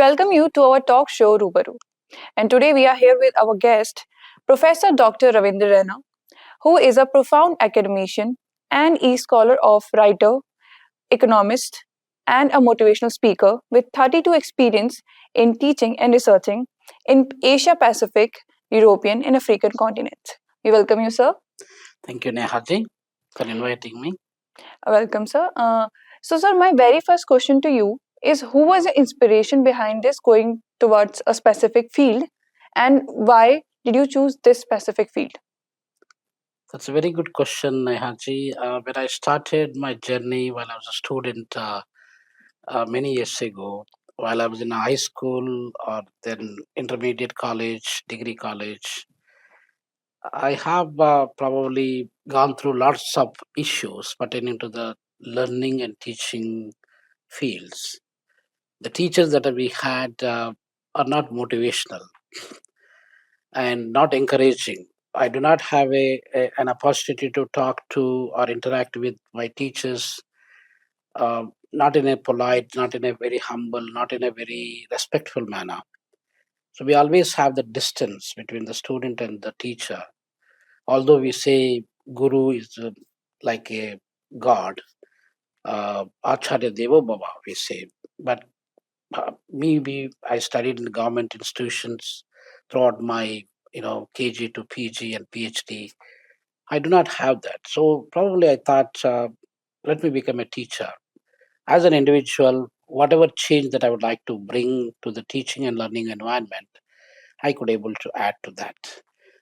welcome you to our talk show Rubaroo. And today we are here with our guest, Professor Dr. Ravinder Rena, who is a profound academician and e-scholar of writer, economist, and a motivational speaker with 32 experience in teaching and researching in Asia Pacific, European, and African continents. We welcome you, sir. Thank you, Nehaji, for inviting me. Welcome, sir. Sir, my very first question to you is who was the inspiration behind this going towards a specific field and why did you choose this specific field? That's a very good question, Nehaji. When I started my journey while I was a student many years ago, while I was in high school or then intermediate college, degree college, I have probably gone through lots of issues pertaining to the learning and teaching fields. The teachers that we had are not motivational and not encouraging. I do not have an opportunity to talk to or interact with my teachers, not in a polite, not in a very humble, not in a very respectful manner. So we always have the distance between the student and the teacher. Although we say Guru is like a god, Acharya Deva Baba, we say. But I studied in government institutions throughout my KG to PG and PhD. I do not have that. So probably I thought, let me become a teacher. As an individual, whatever change that I would like to bring to the teaching and learning environment, I could able to add to that.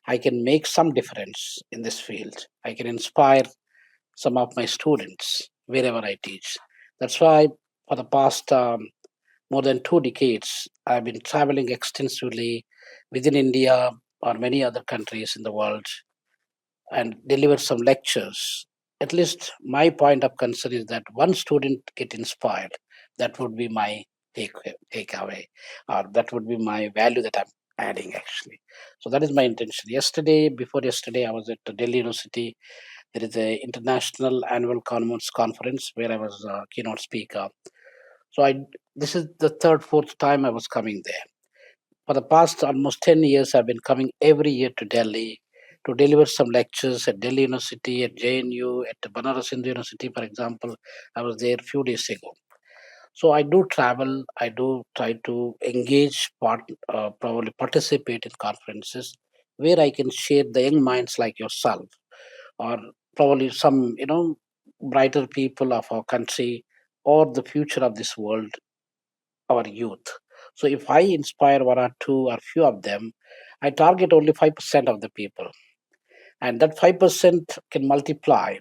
I can make some difference in this field. I can inspire some of my students wherever I teach. That's why for the past more than 2 decades, I've been traveling extensively within India or many other countries in the world and deliver some lectures. At least my point of concern is that one student get inspired. That would be my takeaway, or that would be my value that I'm adding actually. So that is my intention. Before yesterday, I was at Delhi University. There is a international annual conference where I was a keynote speaker. So I this is the third, fourth time I was coming there. For the past almost 10 years, I've been coming every year to Delhi to deliver some lectures at Delhi University, at JNU, at Banaras Hindu University, for example. I was there a few days ago. So I do travel. I do try to engage, probably participate in conferences where I can share the young minds like yourself, or probably some brighter people of our country, or the future of this world, our youth. So if I inspire one or two or few of them, I target only 5% of the people. And that 5% can multiply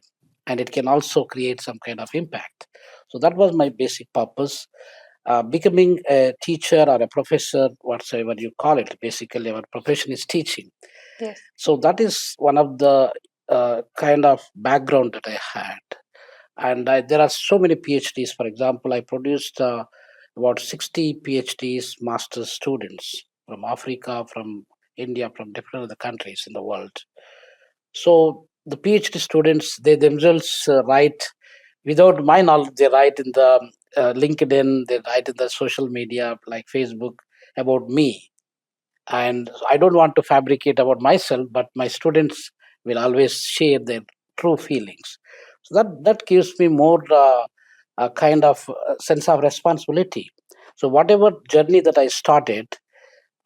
and it can also create some kind of impact. So that was my basic purpose. Becoming a teacher or a professor, whatsoever you call it, basically our profession is teaching. Yes. So that is one of the kind of background that I had. And there are so many PhDs. For example, I produced about 60 PhDs, master's students from Africa, from India, from different other countries in the world. So the PhD students, they themselves write, without my knowledge, they write in the LinkedIn, they write in the social media like Facebook about me. And I don't want to fabricate about myself, but my students will always share their true feelings. So that gives me more a kind of sense of responsibility. So whatever journey that I started,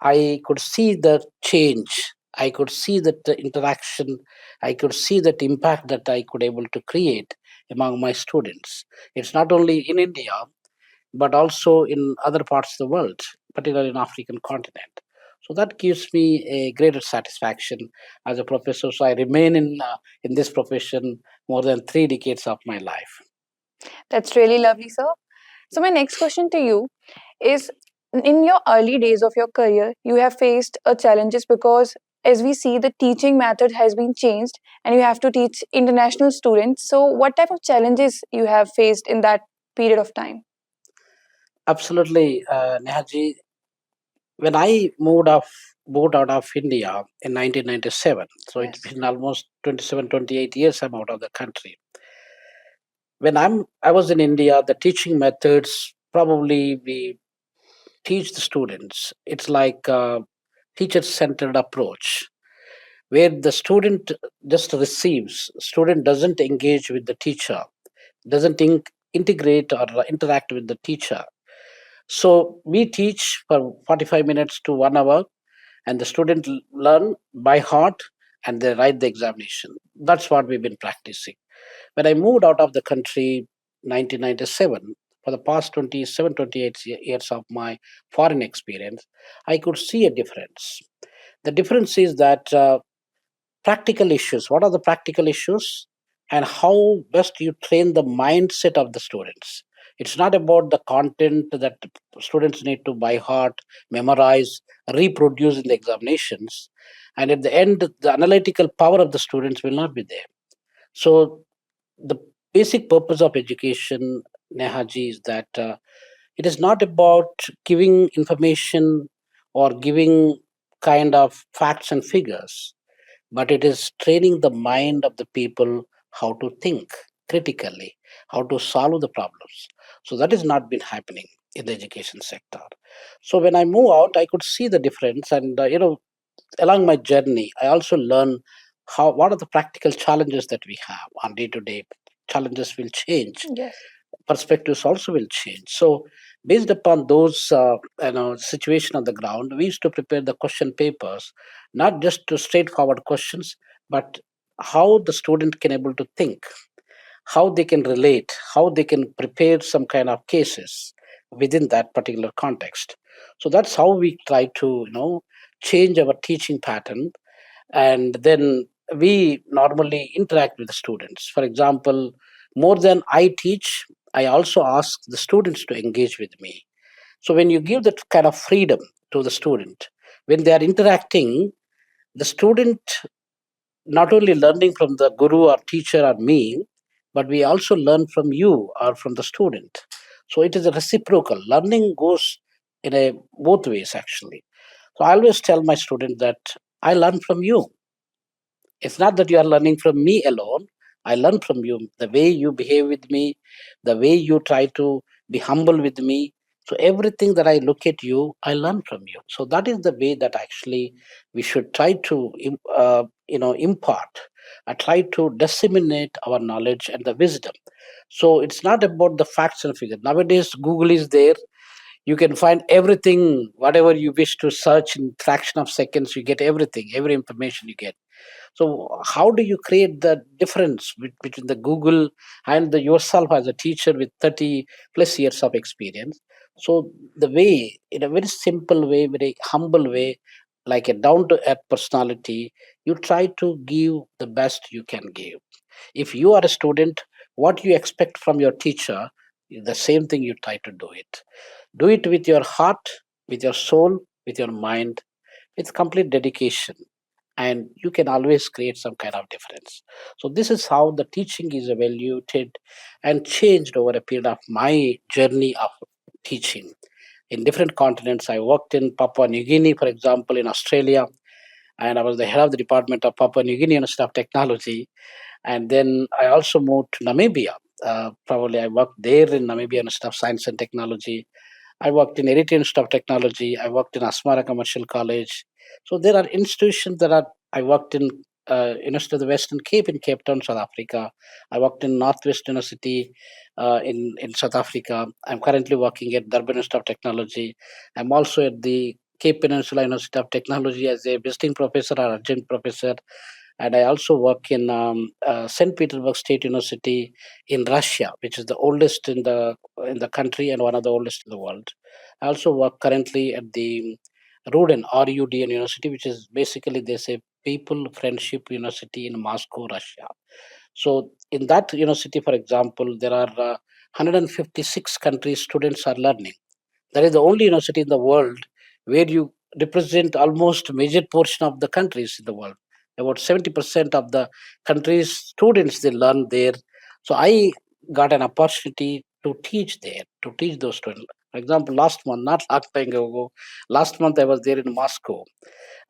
I could see the change. I could see that the interaction. I could see that impact that I could able to create among my students. It's not only in India, but also in other parts of the world, particularly in African continent. So that gives me a greater satisfaction as a professor. So I remain in this profession more than 3 decades of my life. That's really lovely, sir. So, my next question to you is in your early days of your career, you have faced challenges because, as we see, the teaching method has been changed and you have to teach international students. So, what type of challenges you have faced in that period of time? Absolutely, Nehaji. When I moved out of India in 1997, so it's Yes. been almost 27, 28 years I'm out of the country. When I was in India, the teaching methods probably we teach the students. It's like a teacher-centered approach where the student just receives. Student doesn't engage with the teacher, doesn't integrate or interact with the teacher. So we teach for 45 minutes to 1 hour, and the student learn by heart and they write the examination. That's what we've been practicing. When I moved out of the country 1997, for the past 27, 28 years of my foreign experience, I could see a difference. The difference is that practical issues. What are the practical issues? And how best you train the mindset of the students. It's not about the content that students need to by heart, memorize, reproduce in the examinations. And at the end, the analytical power of the students will not be there. So the basic purpose of education, Nehaji, is that it is not about giving information or giving kind of facts and figures, but it is training the mind of the people how to think critically, how to solve the problems. So that has not been happening in the education sector. So when I move out, I could see the difference, and along my journey, I also learn how what are the practical challenges that we have on day to day. Challenges will change, Yes. perspectives also will change. So based upon those situation on the ground, we used to prepare the question papers, not just to straightforward questions, but how the student can able to think, how they can relate, how they can prepare some kind of cases within that particular context. So that's how we try to change our teaching pattern. And then we normally interact with the students. For example, more than I teach, I also ask the students to engage with me. So when you give that kind of freedom to the student, when they are interacting, the student not only learning from the guru or teacher or me, but we also learn from you or from the student. So it is a reciprocal learning, goes in a both ways actually. So I always tell my student that I learn from you. It's not that you are learning from me alone. I learn from you the way you behave with me, the way you try to be humble with me. So everything that I look at you, I learn from you. So that is the way that actually we should try to impart. I try to disseminate our knowledge and the wisdom. So it's not about the facts and figures. Nowadays, Google is there. You can find everything, whatever you wish to search in fraction of seconds. You get everything, every information you get. So how do you create the difference between the Google and the yourself as a teacher with 30 plus years of experience? So the way, in a very simple way, very humble way, like a down to earth personality, you try to give the best you can give. If you are a student, what you expect from your teacher is the same thing you try to do it. Do it with your heart, with your soul, with your mind, with complete dedication, and you can always create some kind of difference. So this is how the teaching is evaluated and changed over a period of my journey of teaching in different continents. I worked in Papua New Guinea, for example, in Australia, and I was the head of the department of Papua New Guinea University of Technology. And then I also moved to Namibia. Probably I worked there in Namibia University of Science and Technology. I worked in Eritrean Institute of Technology. I worked in Asmara Commercial College. So there are institutions that are. I worked in University of the Western Cape in Cape Town, South Africa. I worked in Northwest University in South Africa. I'm currently working at Durban Institute of Technology. I'm also at the Cape Peninsula University of Technology as a visiting professor or adjunct professor, and I also work in St. Petersburg State University in Russia, which is the oldest in the country and one of the oldest in the world. I also work currently at the RUDN University, which is basically they say People Friendship University in Moscow, Russia. So in that university, for example, there are 156 countries students are learning. That is the only university in the world where you represent almost major portion of the countries in the world. About 70% of the country's students they learn there. So I got an opportunity to teach there, to teach those students. For example, last month, not long time ago, last month I was there in Moscow,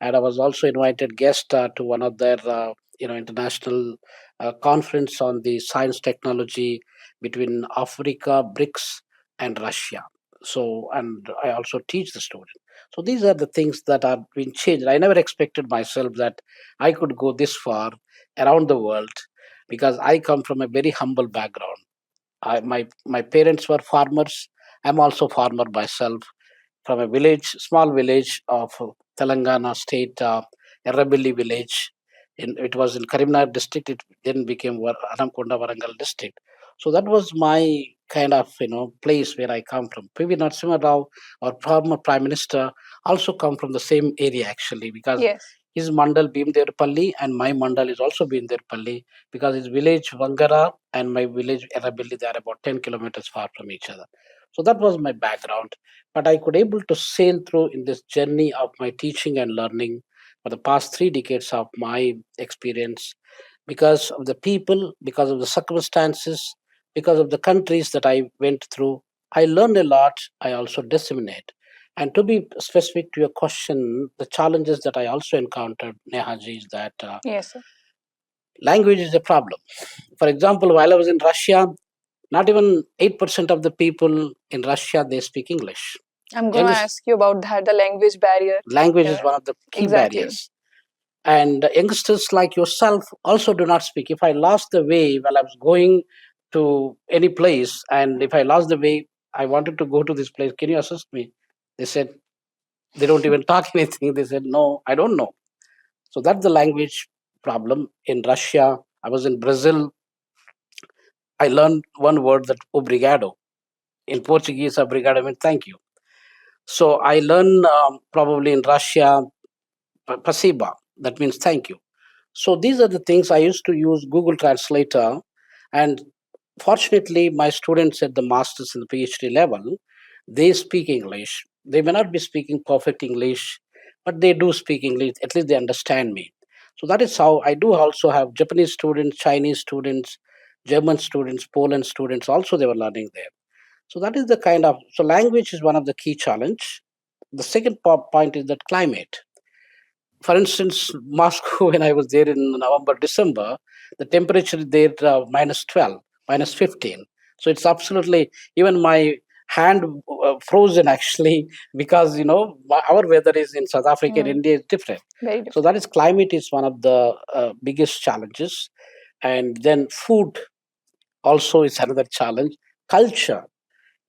and I was also invited guest to one of their international conference on the science technology between Africa, BRICS, and Russia. So, and I also teach the student. So these are the things that are being changed. I never expected myself that I could go this far around the world, because I come from a very humble background. My parents were farmers. I'm also farmer myself, from a village, small village of Telangana state, Errabilli village. It was in Karimnagar district. It then became Anamkonda Varangal district. So that was my kind of place where I come from. P.V. Narasimha Rao, our former prime minister, also come from the same area actually, because Yes. his mandal Bhimderpalli and my mandal is also Bhimderpalli, because his village Vangara and my village Errabilli, they are about 10 kilometers far from each other. So that was my background, but I could able to sail through in this journey of my teaching and learning for the past 3 decades of my experience, because of the people, because of the circumstances, because of the countries that I went through. I learned a lot. I also disseminate. And to be specific to your question, the challenges that I also encountered, Nehaji, is that Yes, sir. language is a problem. For example, while I was in Russia, not even 8% of the people in Russia, they speak English. I'm gonna Youngest ask you about that, the language barrier language is here. one of the key Exactly. barriers. And youngsters like yourself also do not speak. If I lost the way while I was going to any place, and if I lost the way, I wanted to go to this place, can you assist me? They said, they don't even talk anything. They said, no, I don't know. So that's the language problem. In Russia, I was in Brazil, I learned one word, that obrigado. In Portuguese, obrigado means thank you. So I learned probably in Russia, pasiba, that means thank you. So these are the things I used to use Google Translator, and fortunately, my students at the master's and the PhD level, they speak English. They may not be speaking perfect English, but they do speak English. At least they understand me. So that is how I do also have Japanese students, Chinese students, German students, Poland students. Also, they were learning there. So that is the kind of, so language is one of the key challenge. The second point is that climate. For instance, Moscow, when I was there in November, December, the temperature there minus 12, minus 15. So it's absolutely, even my hand frozen actually, because, our weather is in South Africa and Hmm. India is different. Very So that different. is, climate is one of the biggest challenges. And then food also is another challenge. Culture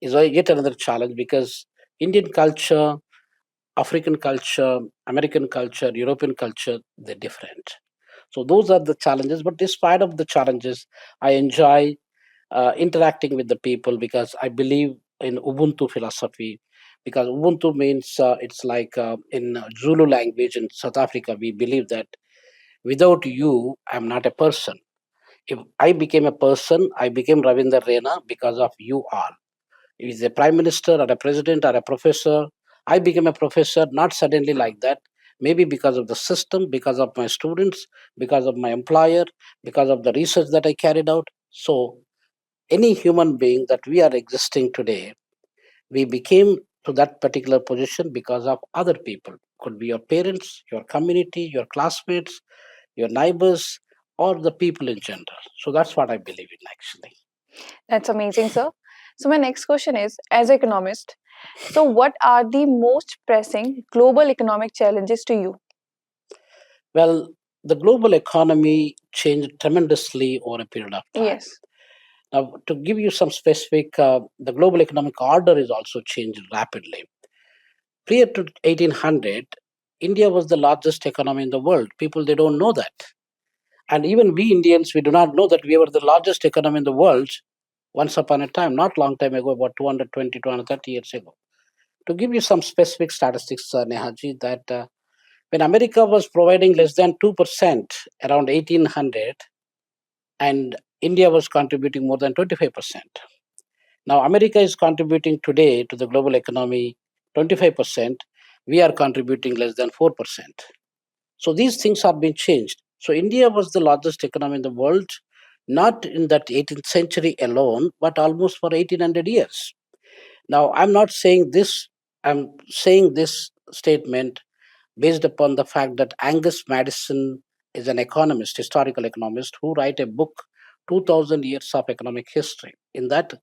is yet another challenge, because Indian culture, African culture, American culture, European culture, they're different. So those are the challenges. But despite of the challenges, I enjoy interacting with the people, because I believe in Ubuntu philosophy. Because Ubuntu means it's like in Zulu language in South Africa, we believe that without you, I'm not a person. If I became a person, I became Ravinder Rena because of you all. If he's a prime minister or a president or a professor, I became a professor not suddenly like that. Maybe because of the system, because of my students, because of my employer, because of the research that I carried out. So, any human being that we are existing today, we became to that particular position because of other people. Could be your parents, your community, your classmates, your neighbors, or the people in general. So, that's what I believe in actually. That's amazing, sir. So my next question is, as an economist, so what are the most pressing global economic challenges to you? Well, the global economy changed tremendously over a period of time. Yes. Now, to give you some specific, the global economic order is also changed rapidly. Prior to 1800, India was the largest economy in the world. People, they don't know that. And even we Indians, we do not know that we were the largest economy in the world once upon a time, not long time ago, about 220, 230 years ago. To give you some specific statistics, Nehaji, that when America was providing less than 2% around 1800, and India was contributing more than 25%. Now, America is contributing today to the global economy 25%. We are contributing less than 4%. So these things are being changed. So India was the largest economy in the world, not in that 18th century alone, but almost for 1800 years. Now, I'm not saying this, I'm saying this statement based upon the fact that Angus Madison is an economist, historical economist, who write a book, 2000 Years of Economic History. In that,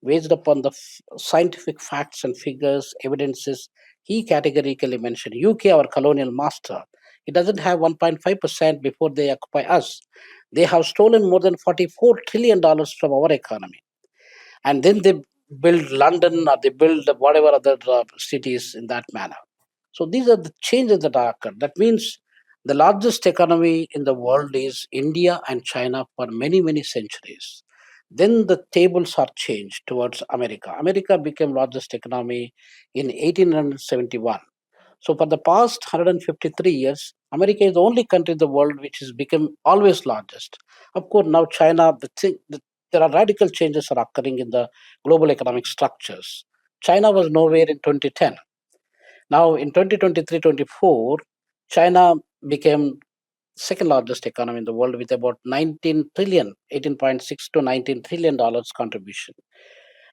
based upon the scientific facts and figures, evidences. He categorically mentioned UK, our colonial master. It doesn't have 1.5% before they occupy us. They have stolen more than $44 trillion from our economy. And then they build London or they build whatever other cities in that manner. So these are the changes that are occurred. That means the largest economy in the world is India and China for many, many centuries. Then the tables are changed towards America. America became largest economy in 1871. So for the past 153 years, America is the only country in the world which has become always largest. Of course, now China, there are radical changes are occurring in the global economic structures. China was nowhere in 2010. Now in 2023-24, China became second largest economy in the world with about 19 trillion, 18.6 to 19 trillion dollars contribution.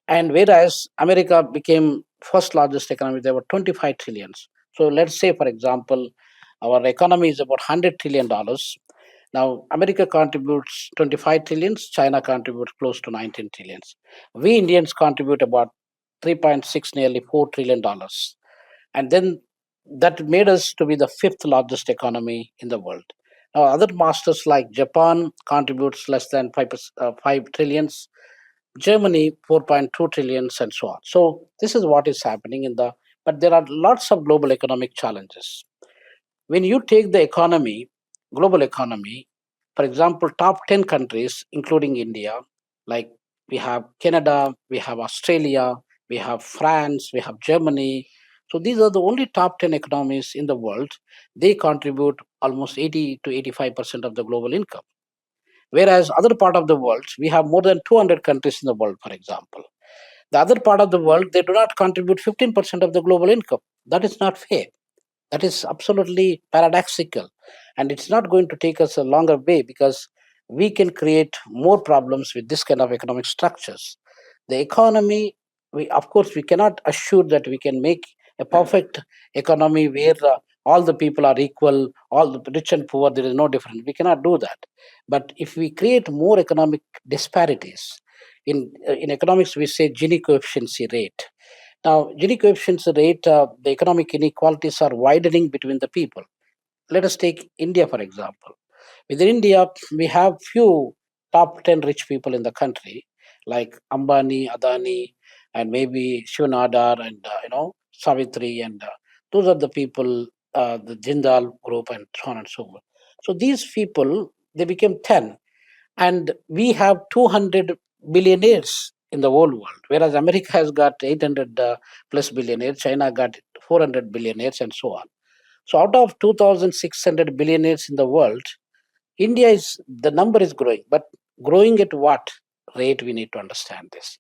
And whereas America became first largest economy with about 25 trillions. So let's say, for example, our economy is about $100 trillion. Now America contributes 25 trillions, China contributes close to 19 trillions. We Indians contribute about 3.6, nearly $4 trillion, and then that made us to be the fifth largest economy in the world. Now, other masters like Japan contributes less than 5 trillions, Germany 4.2 trillions, and so on. So this is what is happening in the. But there are lots of global economic challenges. When you take the economy, global economy, for example, top 10 countries, including India, like we have Canada, we have Australia, we have France, we have Germany. So these are the only top 10 economies in the world. They contribute almost 80 to 85% of the global income. Whereas other part of the world, we have more than 200 countries in the world, for example. The other part of the world, they do not contribute 15% of the global income. That is not fair. That is absolutely paradoxical. And it's not going to take us a longer way because we can create more problems with this kind of economic structures. The economy, we, of course, we cannot assure that we can make a perfect economy where all the people are equal, all the rich and poor, there is no difference. We cannot do that. But if we create more economic disparities, in economics, we say Gini coefficiency rate. Now, Gini coefficiency rate, the economic inequalities are widening between the people. Let us take India, for example. Within India, we have few top 10 rich people in the country, like Ambani, Adani, and maybe Shivanadar and, Savitri. And those are the people, the Jindal group and so on and so forth. So these people, they became 10, and we have 200 billionaires in the whole world, whereas America has got 800 plus billionaires, China got 400 billionaires, and so on. So out of 2,600 billionaires in the world, India is, the number is growing, but growing at what rate, we need to understand this.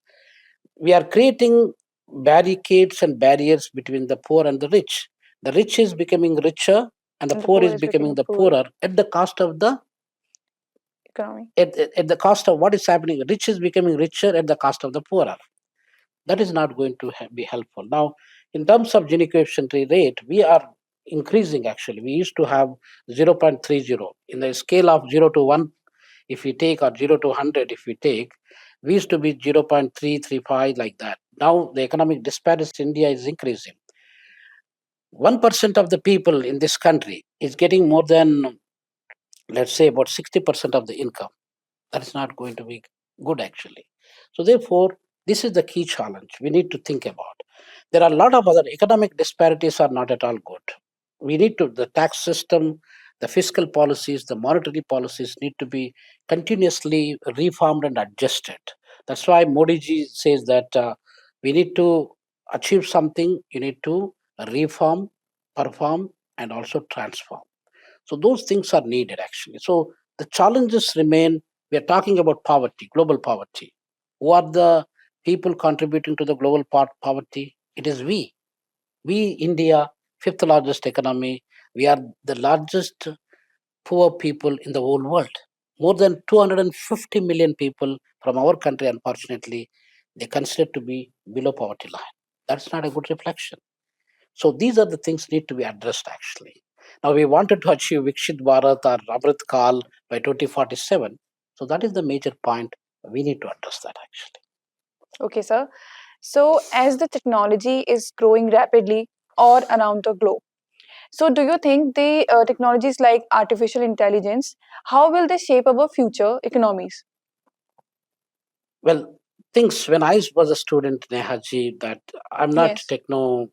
We are creating barricades and barriers between the poor and the rich. The rich is becoming richer and the And the poor poor is is becoming becoming the poorer poorer at the cost of the, economy. at the cost of what is happening. Rich is becoming richer at the cost of the poorer. That is not going to be helpful. Now, in terms of Gini coefficient rate, we are increasing actually. We used to have 0.30 in the scale of 0 to 1. If we take, or 0 to 100, if we take, we used to be 0.335, like that. Now, the economic disparity in India is increasing. 1% of the people in this country is getting more than, let's say, about 60% of the income. That is not going to be good actually. So therefore, this is the key challenge we need to think about. There are a lot of other economic disparities are not at all good. We need to, the tax system, the fiscal policies, the monetary policies need to be continuously reformed and adjusted. That's why Modi ji says that we need to achieve something, you need to reform, perform, and also transform. So those things are needed actually. So the challenges remain. We are talking about poverty, global poverty. Who are the people contributing to the global poverty? It is we. We, India, fifth largest economy. We are the largest poor people in the whole world. More than 250 million people from our country, unfortunately, they considered to be below poverty line. That's not a good reflection. So these are the things need to be addressed actually. Now we wanted to achieve Vikshit Bharat or Amrit Kal by 2047. So that is the major point. We need to address that actually. Okay, sir. So, as the technology is growing rapidly all around the globe, so do you think the technologies like artificial intelligence, how will they shape our future economies? Well, things when I was a student, Nehaji, that I'm not Yes. techno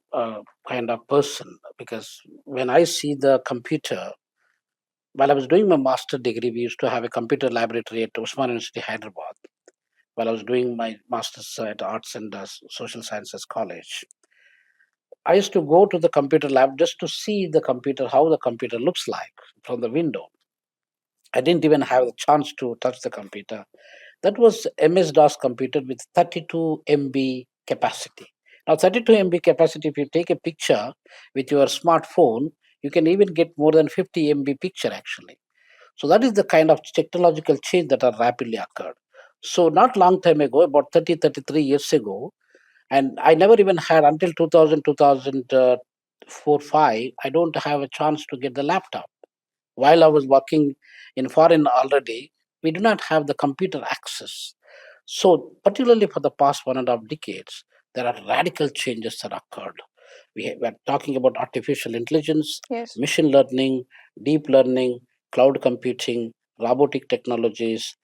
kind of person, because when I see the computer, while I was doing my master degree, we used to have a computer laboratory at Usman University, Hyderabad. While I was doing my master's at Arts and Social Sciences College, I used to go to the computer lab just to see the computer, how the computer looks like from the window. I didn't even have the chance to touch the computer. That was MS DOS computer with 32 MB capacity. Now, 32 MB capacity, if you take a picture with your smartphone, you can even get more than 50 MB picture actually. So that is the kind of technological change that are rapidly occurred. So not long time ago, about 30, 33 years ago, and I never even had until 2000, 2004, 5, I don't have a chance to get the laptop. While I was working in foreign already, we do not have the computer access. So, particularly for the past 1.5 decades, there are radical changes that occurred. We are talking about artificial intelligence, Yes. machine learning, deep learning, cloud computing, robotic technologies,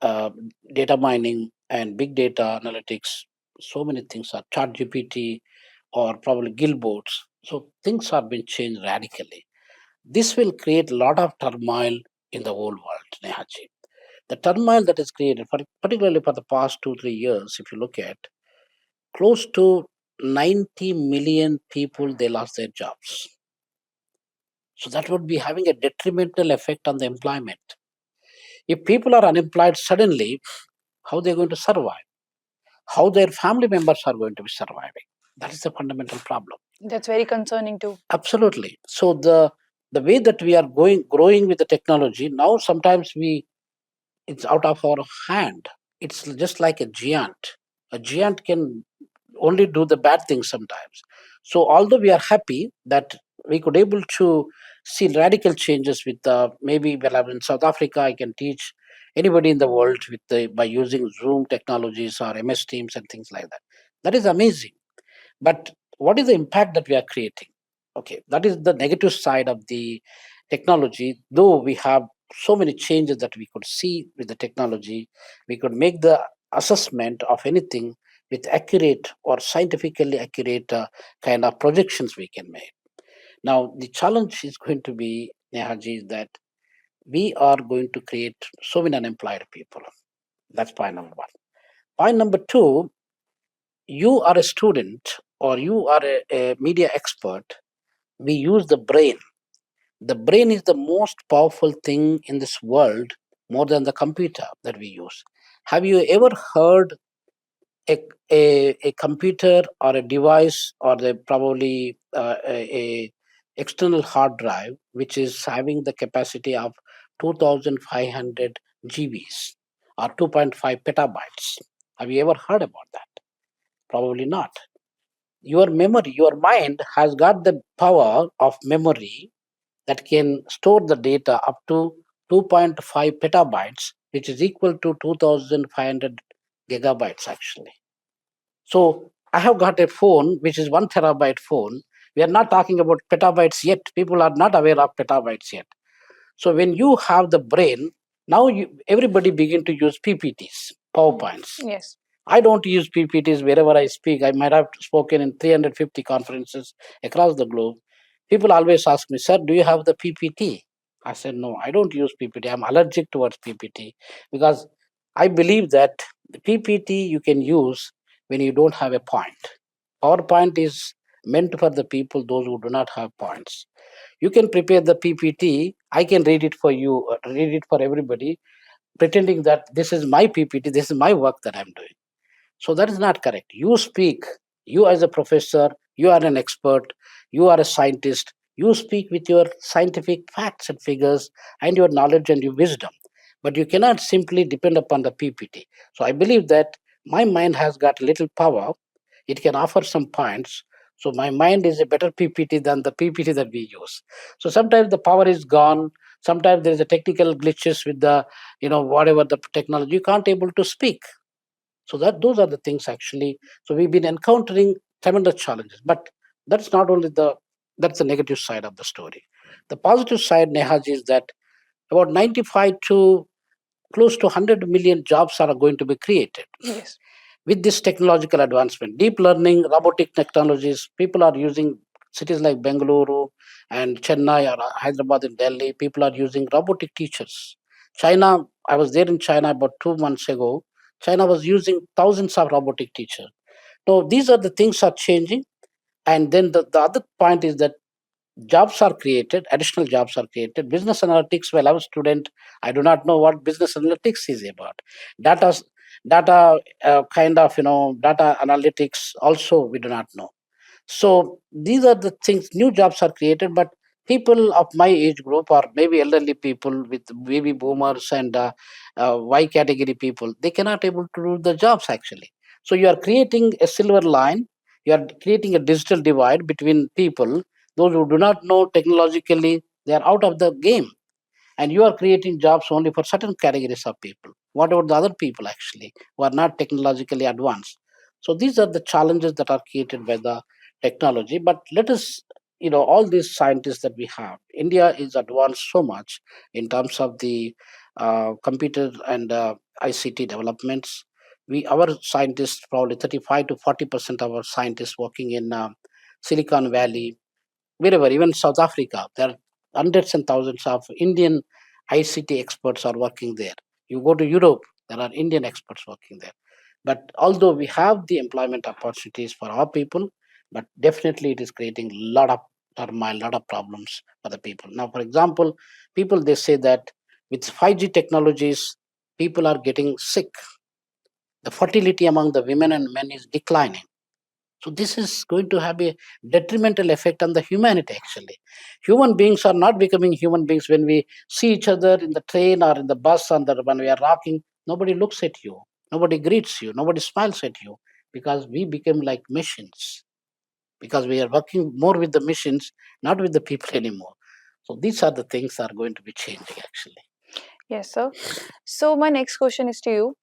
uh, data mining, and big data analytics. So many things are chat GPT or probably Gilboards. So things are being changed radically. This will create a lot of turmoil in the whole world, Nehaji. The turmoil that is created, particularly for the past 2 3 years, if you look at, close to 90 million people they lost their jobs. So that would be having a detrimental effect on the employment. If people are unemployed suddenly, how they're going to survive? How their family members are going to be surviving? That is the fundamental problem. That's very concerning too. Absolutely. So the way that we are going growing with the technology now, sometimes we it's out of our hand. It's just like a giant. A giant can only do the bad things sometimes. So although we are happy that we could able to see radical changes with maybe when I'm in South Africa, I can teach anybody in the world with by using Zoom technologies or MS Teams and things like that. That is amazing. But what is the impact that we are creating? Okay, that is the negative side of the technology. Though we have so many changes that we could see with the technology, we could make the assessment of anything with accurate or scientifically accurate kind of projections we can make. Now, the challenge is going to be, Nehaji, is that we are going to create so many unemployed people. That's point number one. Point number two, you are a student or you are a media expert. We use the brain. The brain is the most powerful thing in this world, more than the computer that we use. Have you ever heard a computer or a device or the probably a external hard drive which is having the capacity of 2500 GBs or 2.5 petabytes? Have you ever heard about that? Probably not. Your memory, your mind has got the power of memory that can store the data up to 2.5 petabytes, which is equal to 2500 gigabytes actually. So I have got a phone which is 1 terabyte phone. We are not talking about petabytes yet. People are not aware of petabytes yet. So when you have the brain, now everybody begin to use PPTs, PowerPoints. Yes. I don't use PPTs wherever I speak. I might have spoken in 350 conferences across the globe. People always ask me, "Sir, do you have the PPT?" I said, "No, I don't use PPT. I'm allergic towards PPT because I believe that the PPT you can use when you don't have a point. PowerPoint is meant for the people, those who do not have points. You can prepare the PPT. I can read it for you, read it for everybody, pretending that this is my PPT, this is my work that I'm doing. So that is not correct. You speak, you as a professor, you are an expert, you are a scientist, you speak with your scientific facts and figures and your knowledge and your wisdom. But you cannot simply depend upon the PPT. So I believe that my mind has got little power. It can offer some points. So my mind is a better PPT than the PPT that we use. So sometimes the power is gone. Sometimes there is a technical glitches with the, whatever the technology. You can't able to speak. So that those are the things actually. So we've been encountering tremendous challenges, but that's not only that's the negative side of the story. The positive side, Nehaj, is that about 95 to close to 100 million jobs are going to be created Yes. with this technological advancement. Deep learning, robotic technologies, people are using cities like Bengaluru and Chennai or Hyderabad and Delhi, people are using robotic teachers. China, I was there in China about 2 months ago. China was using thousands of robotic teachers. So these are the things are changing. And then the other point is that jobs are created, additional jobs are created. Business analytics, well, I was a student, I do not know what business analytics is about. Data, data kind of, data analytics also we do not know. So these are the things, new jobs are created, but people of my age group or maybe elderly people with baby boomers and Y category people, they cannot able to do the jobs actually. So you are creating a silver line, you are creating a digital divide between people. Those who do not know technologically, they are out of the game, and you are creating jobs only for certain categories of people. What about the other people actually who are not technologically advanced? So these are the challenges that are created by the technology. But let us, all these scientists that we have, India is advanced so much in terms of the computer and ICT developments. Our scientists, probably 35 to 40% of our scientists working in Silicon Valley, wherever, even South Africa, there are hundreds and thousands of Indian ICT experts are working there. You go to Europe, there are Indian experts working there. But although we have the employment opportunities for our people, but definitely it is creating a lot of turmoil, a lot of problems for the people. Now, for example, people they say that with 5G technologies, people are getting sick. The fertility among the women and men is declining, so this is going to have a detrimental effect on the humanity actually. Human beings are not becoming human beings when we see each other in the train or in the bus and when we are walking. Nobody looks at you, nobody greets you, nobody smiles at you because we become like machines. Because we are working more with the machines, not with the people anymore. So these are the things that are going to be changing actually. Yes, sir. So my next question is to you.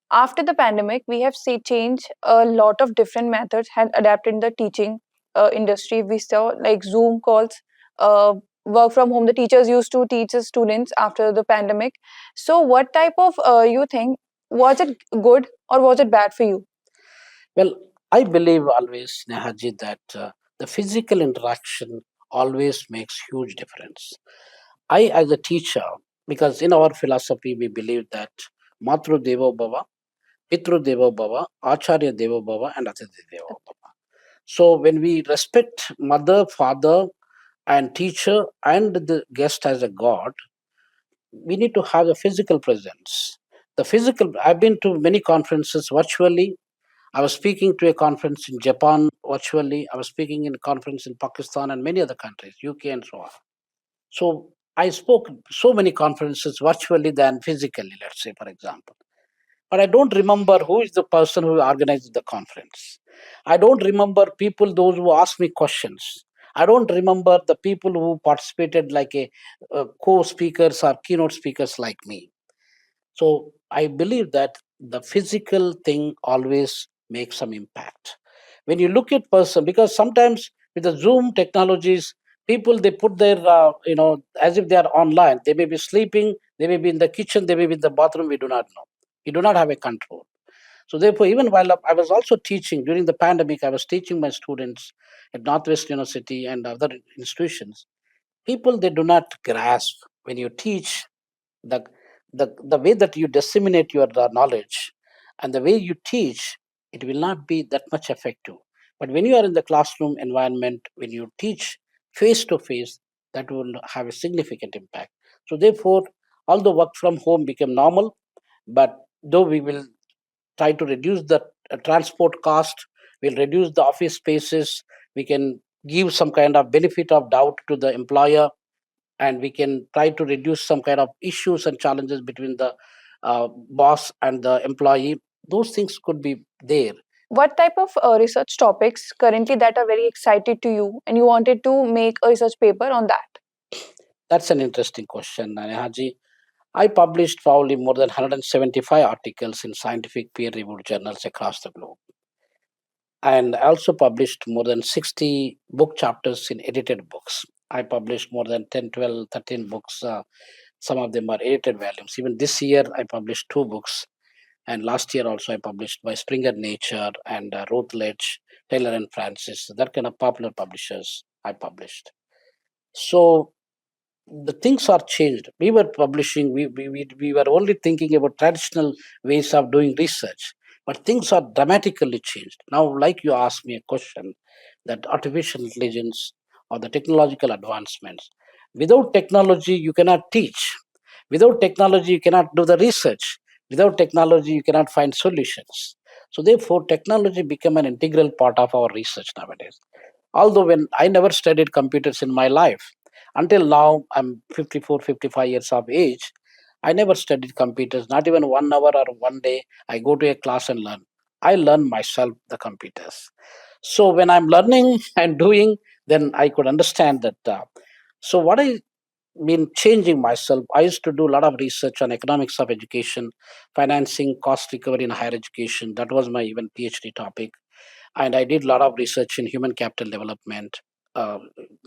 After the pandemic, we have seen change. A lot of different methods had adapted in the teaching industry. We saw like Zoom calls, uh, work from home. The teachers used to teach the students after the pandemic. So, what type of you think, was it good or was it bad for you? Well, I believe always, Nehaji, that the physical interaction always makes huge difference. I, as a teacher, because in our philosophy we believe that Matru Devo Bhava, Pitru Devo Bhava, Acharya Devo Bhava, and Atithi Devo Bhava. So when we respect mother, father, and teacher and the guest as a god, we need to have a physical presence. The physical, I've been to many conferences virtually. I was speaking to a conference in Japan virtually. I was speaking in a conference in Pakistan and many other countries, UK and so on. So I spoke so many conferences virtually than physically, let's say, for example. But I don't remember who is the person who organized the conference. I don't remember people, those who asked me questions. I don't remember the people who participated like a co-speakers or keynote speakers like me. So I believe that the physical thing always makes some impact. When you look at person, because sometimes with the Zoom technologies, people they put their as if they are online. They may be sleeping, they may be in the kitchen, they may be in the bathroom. We do not know. We do not have a control. So therefore, even while I was also teaching during the pandemic, I was teaching my students at Northwest University and other institutions. People they do not grasp when you teach the the way that you disseminate your knowledge and the way you teach, it will not be that much effective. But when you are in the classroom environment, when you teach face to face, that will have a significant impact. So therefore, although work from home became normal, but though we will try to reduce the transport cost, we'll reduce the office spaces, we can give some kind of benefit of doubt to the employer, and we can try to reduce some kind of issues and challenges between the boss and the employee. Those things could be there. What type of research topics currently that are very excited to you and you wanted to make a research paper on that? That's an interesting question, Haji. I published probably more than 175 articles in scientific peer reviewed journals across the globe. And I also published more than 60 book chapters in edited books. I published more than 10, 12, 13 books. Some of them are edited volumes. Even this year, I published two books. And last year also, I published by Springer Nature and Routledge, Taylor and Francis. That kind of popular publishers I published. So the things are changed. We were publishing, we were only thinking about traditional ways of doing research, but things are dramatically changed. Now, like you asked me a question, that artificial intelligence or the technological advancements, without technology, you cannot teach. Without technology, you cannot do the research. Without technology, you cannot find solutions. So, therefore, technology become an integral part of our research nowadays. Although when I never studied computers in my life, until now I'm 54, 55 years of age, I never studied computers, not even 1 hour or one day. I go to a class and learn. I learn myself the computers. So when I'm learning and doing, then I could understand that. So what I been changing myself. I used to do a lot of research on economics of education, financing, cost recovery in higher education. That was my even PhD topic. And I did a lot of research in human capital development, uh,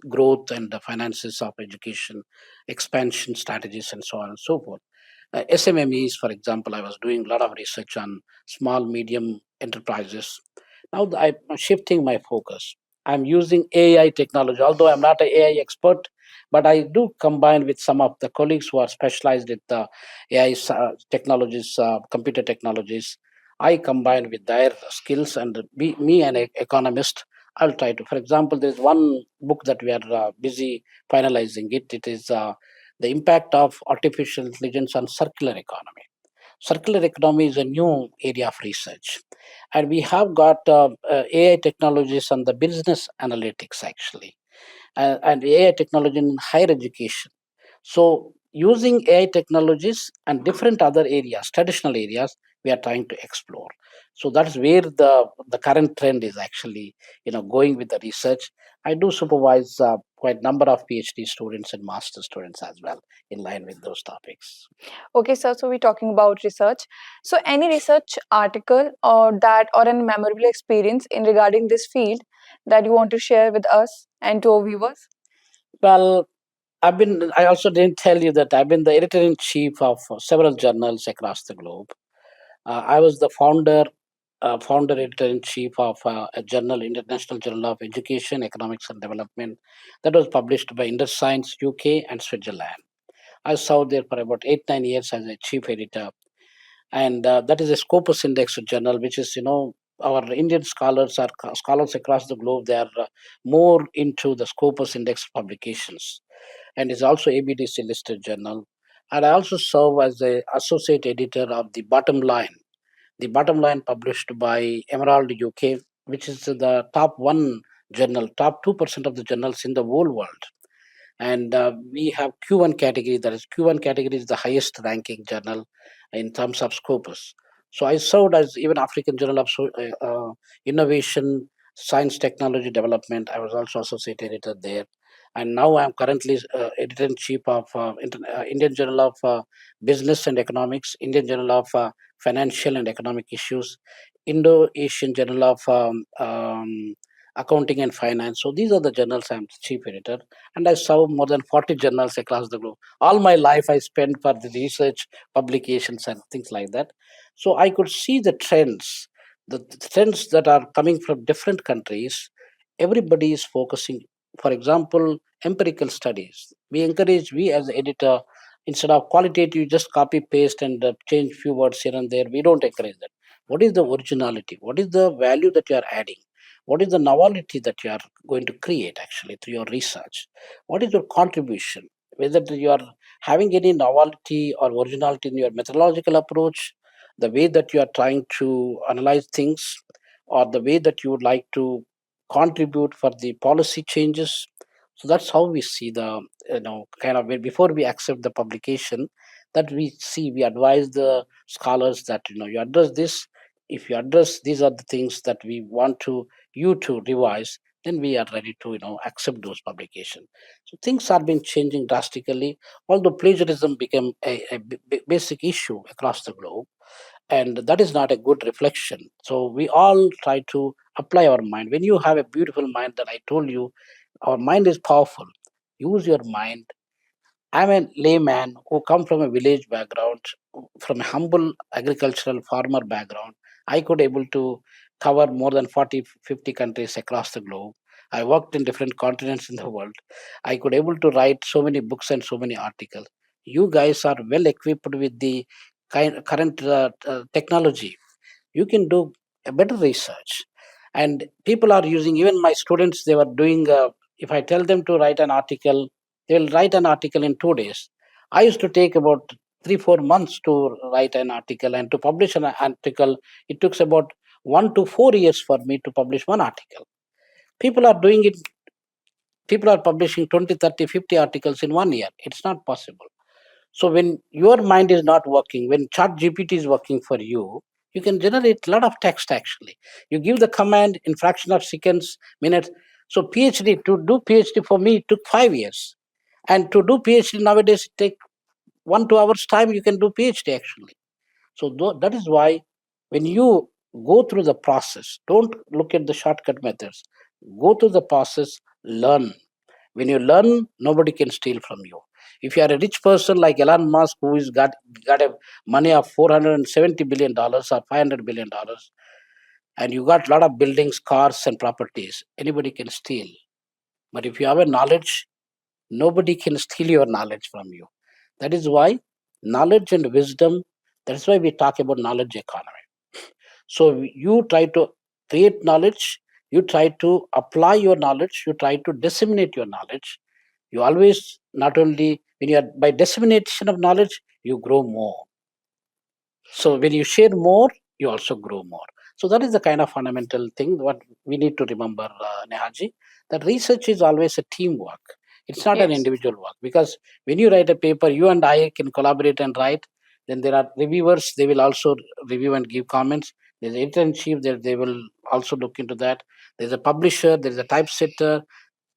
growth and the finances of education, expansion strategies, and so on and so forth. SMMEs, for example, I was doing a lot of research on small, medium enterprises. Now I'm shifting my focus. I'm using AI technology, although I'm not an AI expert, but I do combine with some of the colleagues who are specialized with the AI technologies, computer technologies. I combine with their skills and me an economist. I'll try to. For example, there's one book that we are busy finalizing it. It is the impact of artificial intelligence on circular economy. Circular economy is a new area of research, and we have got AI technologies on the business analytics actually, and AI technology in higher education. So using AI technologies and different other areas, traditional areas, we are trying to explore. So that's where the current trend is actually, going with the research. I do supervise quite number of PhD students and master students as well in line with those topics. Okay, sir. So we're talking about research. So any research article or that or any memorable experience in regarding this field that you want to share with us and to our viewers? Well, I also didn't tell you that I've been the editor in chief of several journals across the globe. I was the founder editor in chief of a journal, International Journal of Education, Economics and Development, that was published by InterScience UK and Switzerland. I served there for about 8 9 years as a chief editor, and that is a Scopus Index journal, which is our Indian scholars are scholars across the globe. They are more into the Scopus Index publications, and is also ABDC listed journal. And I also serve as a associate editor of the Bottom Line, published by Emerald UK, which is the top one journal, top 2% of the journals in the whole world. And we have Q1 category. That is, Q1 category is the highest ranking journal in terms of scopus. So I served as even African Journal of Innovation, Science, Technology Development. I was also associate editor there, and now I am currently editor in chief of Indian Journal of Business and Economics, Indian Journal of Financial and Economic Issues, Indo Asian Journal of Accounting and Finance. So these are the journals I am chief editor, and I serve more than 40 journals across the globe. All my life I spent for the research, publications, and things like that. So I could see the trends that are coming from different countries. Everybody is focusing. For example, empirical studies. We as editor, instead of qualitative, just copy paste and change few words here and there. We don't encourage that. What is the originality? What is the value that you are adding? What is the novelty that you are going to create actually through your research? What is your contribution? Whether you are having any novelty or originality in your methodological approach, the way that you are trying to analyze things, or the way that you would like to contribute for the policy changes. So that's how we see the kind of before we accept the publication, that we advise the scholars that you address this. If you address, these are the things that we want to you to revise, then we are ready to accept those publications. So things are been changing drastically, although plagiarism became a basic issue across the globe, and that is not a good reflection. So we all try to apply our mind. When you have a beautiful mind, that I told you, our mind is powerful. Use your mind. I'm a layman who come from a village background, from a humble agricultural farmer background. I could able to cover more than 40, 50 countries across the globe. I worked in different continents in the world. I could able to write so many books and so many articles. You guys are well equipped with the current technology. You can do a better research, and people are using, even my students, they were doing, if I tell them to write an article, they will write an article in 2 days. I used to take about 3 4 months to write an article, and to publish an article it took about 1 to 4 years for me to publish one article. People are doing it. People are publishing 20, 30, 50 articles in 1 year. It's not possible. So when your mind is not working, when chat GPT is working for you, you can generate a lot of text actually. You give the command in fraction of seconds, minutes. So PhD, to do PhD for me, it took 5 years. And to do PhD nowadays, it take 1 2 hours time, you can do PhD actually. So that is why when you go through the process, don't look at the shortcut methods. Go through the process, learn. When you learn, nobody can steal from you. If you are a rich person like Elon Musk, who is got a money of $470 billion or $500 billion, and you got a lot of buildings, cars, and properties, anybody can steal. But if you have a knowledge, nobody can steal your knowledge from you. That is why knowledge and wisdom. That's why we talk about knowledge economy. So you try to create knowledge, you try to apply your knowledge, you try to disseminate your knowledge. You always, not only when you are by dissemination of knowledge, you grow more. So when you share more, you also grow more. So that is the kind of fundamental thing what we need to remember, Nehaji, that research is always a teamwork. It's not an Yes. individual work, because when you write a paper, you and I can collaborate and write. Then there are reviewers; they will also review and give comments. There's an editor in chief; they will also look into that. There's a publisher. There's a typesetter.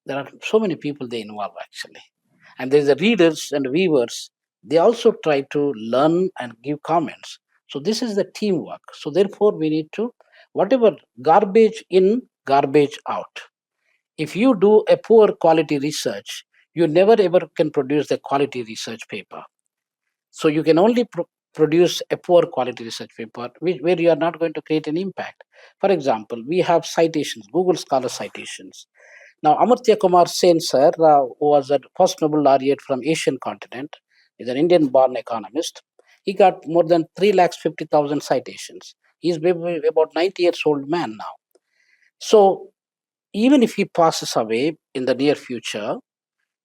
There are so many people they involve actually, and there's the readers and viewers. They also try to learn and give comments. So this is the teamwork. So therefore we need to, whatever, garbage in, garbage out. If you do a poor quality research, you never ever can produce the quality research paper. So you can only produce a poor quality research paper where you are not going to create an impact. For example, we have citations, Google Scholar citations. Now, Amartya Kumar Sen, sir, who was a first Nobel laureate from Asian continent, is an Indian-born economist. He got more than 350,000 citations. He's maybe about 90 years old man now. So even if he passes away in the near future,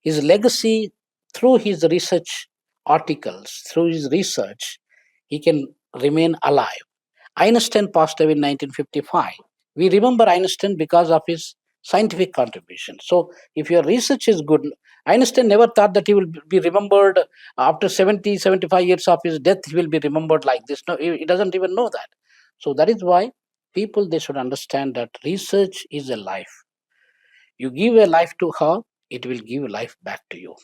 his legacy, through his research articles, through his research, he can remain alive. Einstein passed away in 1955. We remember Einstein because of his scientific contribution. So, if your research is good, Einstein never thought that he will be remembered after 70, 75 years of his death, he will be remembered like this. No, he doesn't even know that. So, that is why people, they should understand that research is a life. You give a life to her, it will give life back to you.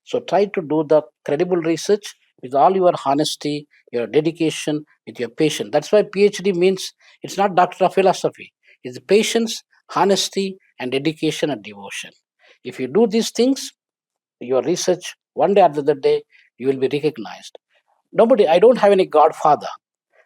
So try to do the credible research with all your honesty, your dedication, with your patience. That's why PhD means it's not doctor of philosophy. It's patience, honesty, and dedication and devotion. If you do these things, your research, one day or the other day, you will be recognized. Nobody, I don't have any godfather.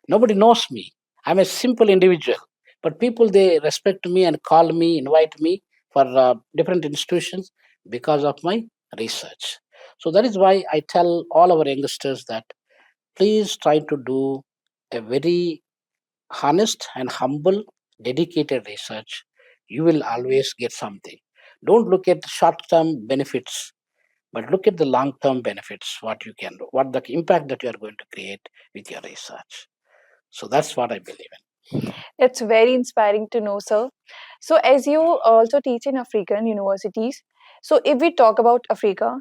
Nobody knows me. I'm a simple individual. But people, they respect me and call me, invite me for different institutions because of my research. So that is why I tell all our youngsters that please try to do a very honest and humble, dedicated research. You will always get something. Don't look at short term benefits, but look at the long term benefits, what you can do, what the impact that you are going to create with your research. So that's what I believe in. It's very inspiring to know, sir. So, as you also teach in African universities, so if we talk about Africa,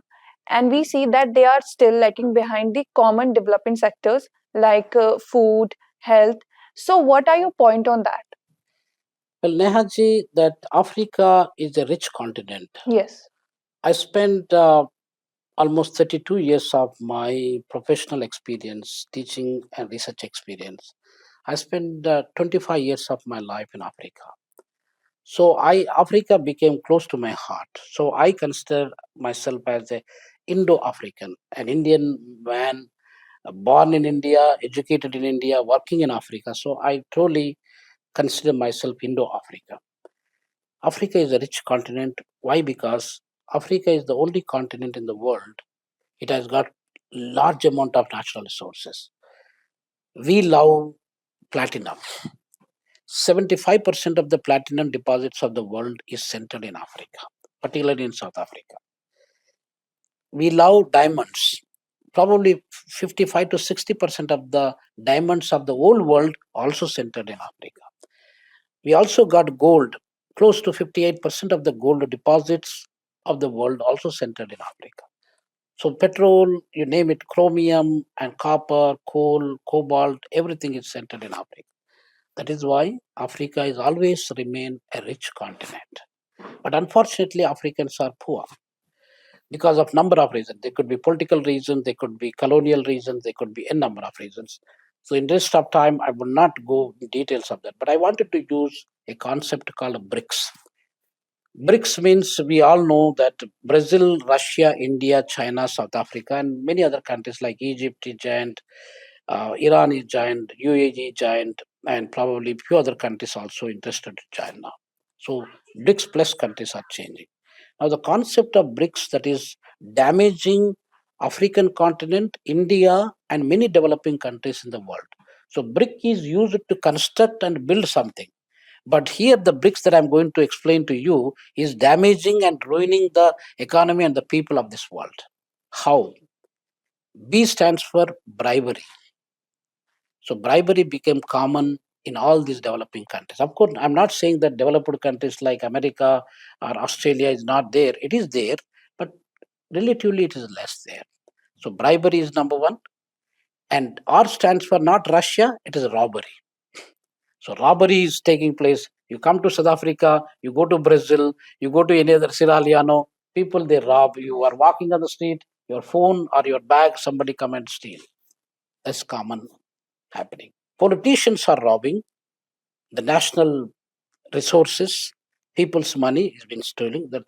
and we see that they are still lagging behind the common development sectors like food, health. So, what are your point on that? Well, Nehaji, that Africa is a rich continent. Yes. I spent almost 32 years of my professional experience, teaching and research experience. I spent 25 years of my life in Africa. So Africa became close to my heart. So I consider myself as a Indo-African, an Indian man born in India, educated in India, working in Africa. So I truly consider myself Indo-Africa. Africa is a rich continent. Why? Because Africa is the only continent in the world. It has got large amount of natural resources. We love platinum. 75% of the platinum deposits of the world is centered in Africa, particularly in South Africa. We love diamonds. Probably 55 to 60% of the diamonds of the whole world also centered in Africa. We also got gold. Close to 58% of the gold deposits of the world also centered in Africa. So petrol, you name it, chromium and copper, coal, cobalt, everything is centered in Africa. That is why Africa is always remain a rich continent. But unfortunately, Africans are poor because of number of reasons. They could be political reasons, they could be colonial reasons, they could be a number of reasons. So in this of time, I will not go in details of that. But I wanted to use a concept called BRICS. BRICS means we all know that Brazil, Russia, India, China, South Africa, and many other countries like Egypt is giant, Iran is giant, UAE giant, and probably few other countries also interested to join now. So BRICS plus countries are changing. Now the concept of BRICS that is damaging African continent, India, and many developing countries in the world. So BRIC is used to construct and build something. But here, the BRICS that I'm going to explain to you is damaging and ruining the economy and the people of this world. How? B stands for bribery. So bribery became common in all these developing countries. Of course, I'm not saying that developed countries like America or Australia is not there. It is there, but relatively it is less there. So bribery is number one. And R stands for not Russia, it is robbery. So robbery is taking place. You come to South Africa, you go to Brazil, you go to any other Sierra Leone, people they rob. You are walking on the street, your phone or your bag, somebody come and steal. That's common happening. Politicians are robbing the national resources, people's money is being stolen. That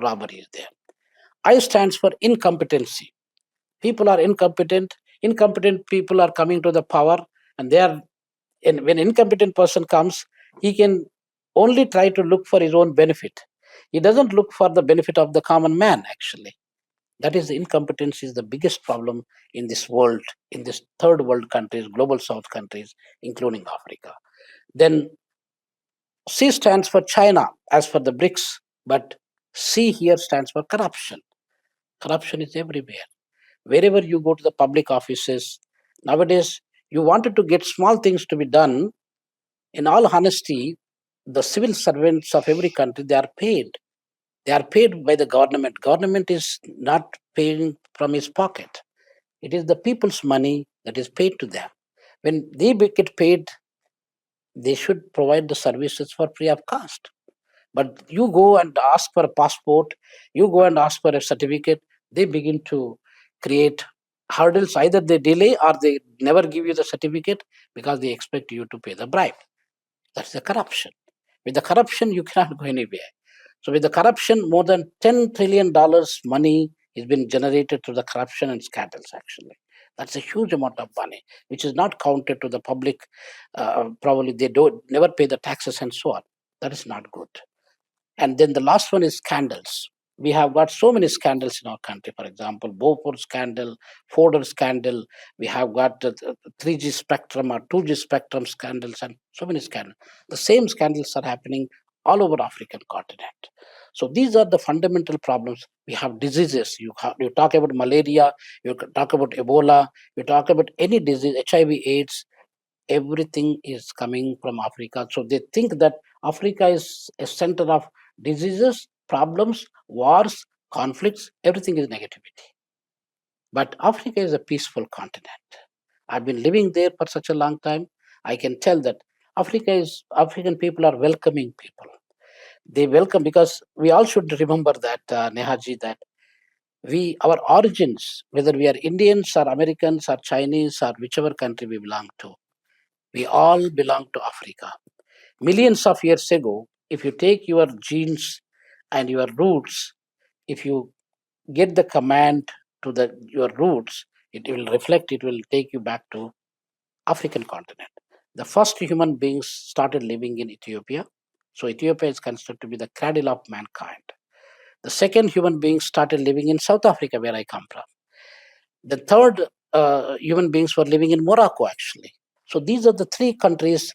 robbery is there. I stands for incompetency. People are incompetent. Incompetent people are coming to the power, and they are. And when incompetent person comes, he can only try to look for his own benefit. He doesn't look for the benefit of the common man. Actually, that is the incompetence is the biggest problem in this world, in this third world countries, global south countries, including Africa. Then C stands for China, as for the BRICS, but C here stands for corruption. Corruption is everywhere. Wherever you go to the public offices, nowadays you wanted to get small things to be done. In all honesty, the civil servants of every country they are paid. They are paid by the government. Government is not paying from his pocket. It is the people's money that is paid to them. When they get paid, they should provide the services for free of cost. But you go and ask for a passport, you go and ask for a certificate, they begin to create hurdles. Either they delay or they never give you the certificate because they expect you to pay the bribe. That's the corruption. With the corruption, you cannot go anywhere. So with the corruption, more than $10 trillion money is been generated through the corruption and scandals. Actually, that's a huge amount of money, which is not counted to the public. Probably they don't never pay the taxes and so on. That is not good. And then the last one is scandals. We have got so many scandals in our country. For example, Bhopal scandal, Fodder scandal. We have got the 3G spectrum or 2G spectrum scandals and so many scandals. The same scandals are happening all over African continent. So these are the fundamental problems. We have diseases. You talk about malaria, you talk about Ebola, you talk about any disease, HIV, AIDS, everything is coming from Africa. So they think that Africa is a center of diseases, problems, wars, conflicts, everything is negativity. But Africa is a peaceful continent. I've been living there for such a long time. I can tell that African people are welcoming people. They welcome, because we all should remember that, Nehaji, that our origins, whether we are Indians or Americans or Chinese or whichever country we belong to, we all belong to Africa. Millions of years ago, if you take your genes and your roots, if you get the command to your roots, it will reflect, it will take you back to African continent. The first human beings started living in Ethiopia. So Ethiopia is considered to be the cradle of mankind. The second human beings started living in South Africa, where I come from. The third human beings were living in Morocco, actually. So these are the three countries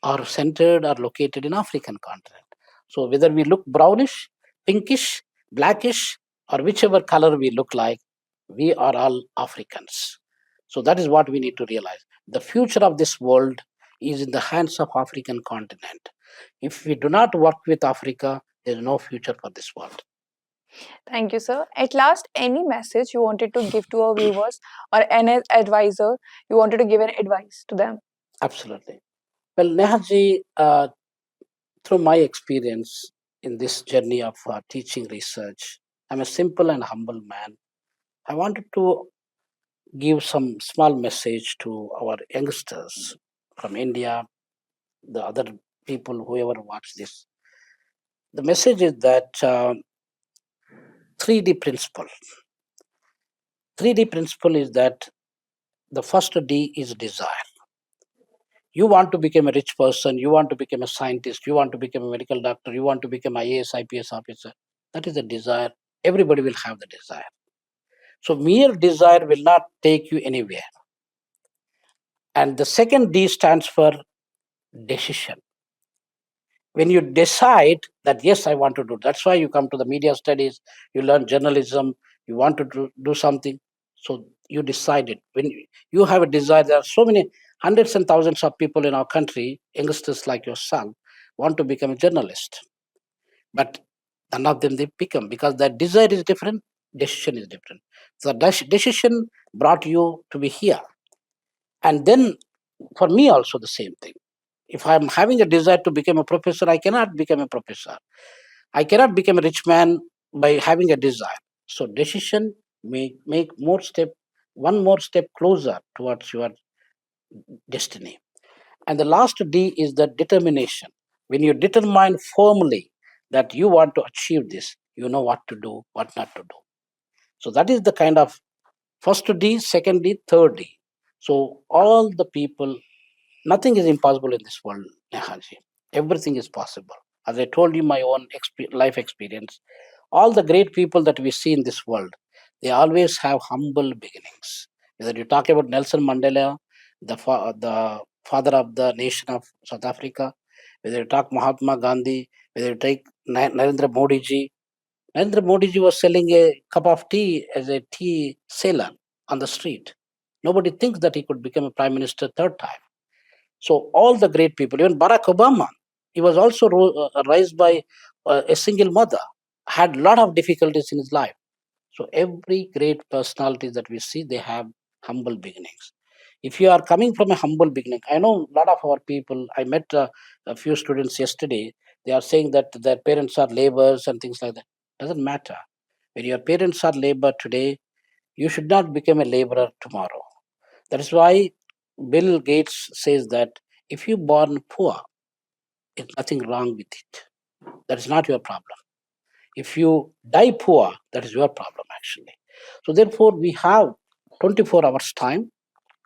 are centered or located in African continent. So whether we look brownish, pinkish, blackish, or whichever color we look like, we are all Africans. So that is what we need to realize. The future of this world is in the hands of African continent. If we do not work with Africa, there is no future for this world. Thank you, sir. At last, any message you wanted to give to our viewers or any advisor you wanted to give an advice to them? Absolutely. Well, Nehaji, through my experience in this journey of teaching research, I'm a simple and humble man. I wanted to give some small message to our youngsters from India, the other people, whoever watch this. The message is that 3D principle. 3D principle is that the first D is desire. You want to become a rich person, you want to become a scientist, you want to become a medical doctor, you want to become IAS, IPS officer. That is the desire. Everybody will have the desire. So mere desire will not take you anywhere. And the second D stands for decision. When you decide that, yes, I want to do, that's why you come to the media studies, you learn journalism, you want to do something. So you decided. When you have a desire, there are so many hundreds and thousands of people in our country, youngsters like yourself, want to become a journalist. But none of them they become, because that desire is different, decision is different. So decision brought you to be here. And then for me also the same thing. If I'm having a desire to become a professor, I cannot become a professor. I cannot become a rich man by having a desire. So decision make more step, one more step closer towards your destiny. And the last D is the determination. When you determine firmly that you want to achieve this, you know what to do, what not to do. So that is the kind of first D, second D, third D. So all the people, nothing is impossible in this world, Nehaji. Everything is possible. As I told you, my own life experience, all the great people that we see in this world, they always have humble beginnings. Whether you talk about Nelson Mandela, the father of the nation of South Africa, whether you talk Mahatma Gandhi, whether you take Narendra Modi ji. Narendra Modi ji was selling a cup of tea as a tea seller on the street. Nobody thinks that he could become a prime minister third time. So all the great people, even Barack Obama, he was also raised by a single mother, had a lot of difficulties in his life. So every great personality that we see, they have humble beginnings. If you are coming from a humble beginning, I know a lot of our people. I met a few students yesterday. They are saying that their parents are laborers and things like that. Doesn't matter. When your parents are labor today, you should not become a laborer tomorrow. That is why Bill Gates says that if you born poor, there's nothing wrong with it. That is not your problem. If you die poor, that is your problem actually. So therefore, we have 24 hours time.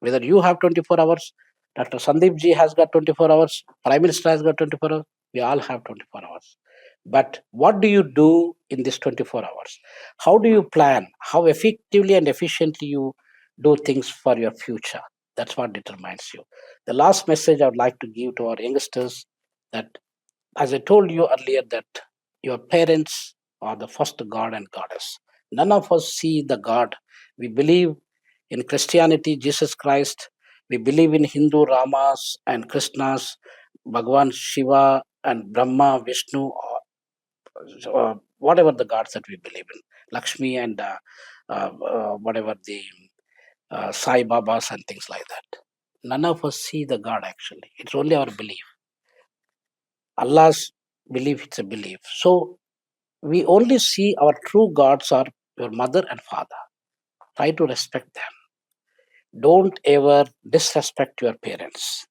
Whether you have 24 hours, Dr. Sandeep ji has got 24 hours, Prime Minister has got 24 hours. We all have 24 hours. But what do you do in this 24 hours? How do you plan? How effectively and efficiently you do things for your future? That's what determines you. The last message I would like to give to our youngsters, that as I told you earlier, that your parents are the first God and Goddess. None of us see the God. We believe in Christianity, Jesus Christ. We believe in Hindu Ramas and Krishnas, Bhagwan Shiva and Brahma, Vishnu, whatever the gods that we believe in, Lakshmi and whatever the Sai Babas and things like that. none of us see the God actually. It's only our belief. Allah's belief, it's a belief. So we only see our true gods are your mother and father. Try to respect them. Don't ever disrespect your parents.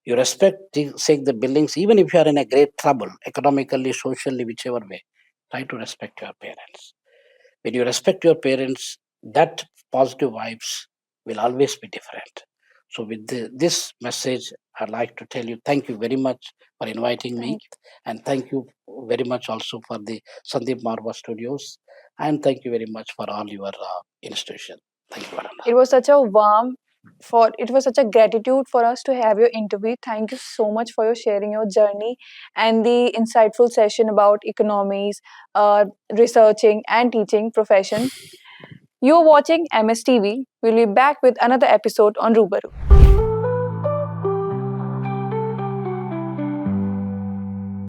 You respect take the buildings, even if you are in a great trouble, economically, socially, whichever way. Try to respect your parents. When you respect your parents, that positive vibes will always be different. So, with this message, I'd like to tell you thank you very much for inviting me, Thank you. and thank you very much also for the Sandeep Marva Studios, and thank you very much for all your institution. Thank you, Varana. It was such a warm for it was such a gratitude for us to have your interview. Thank you so much for your sharing your journey and the insightful session about economies, researching and teaching profession. You're watching MSTV. We'll be back with another episode on Rubaroo.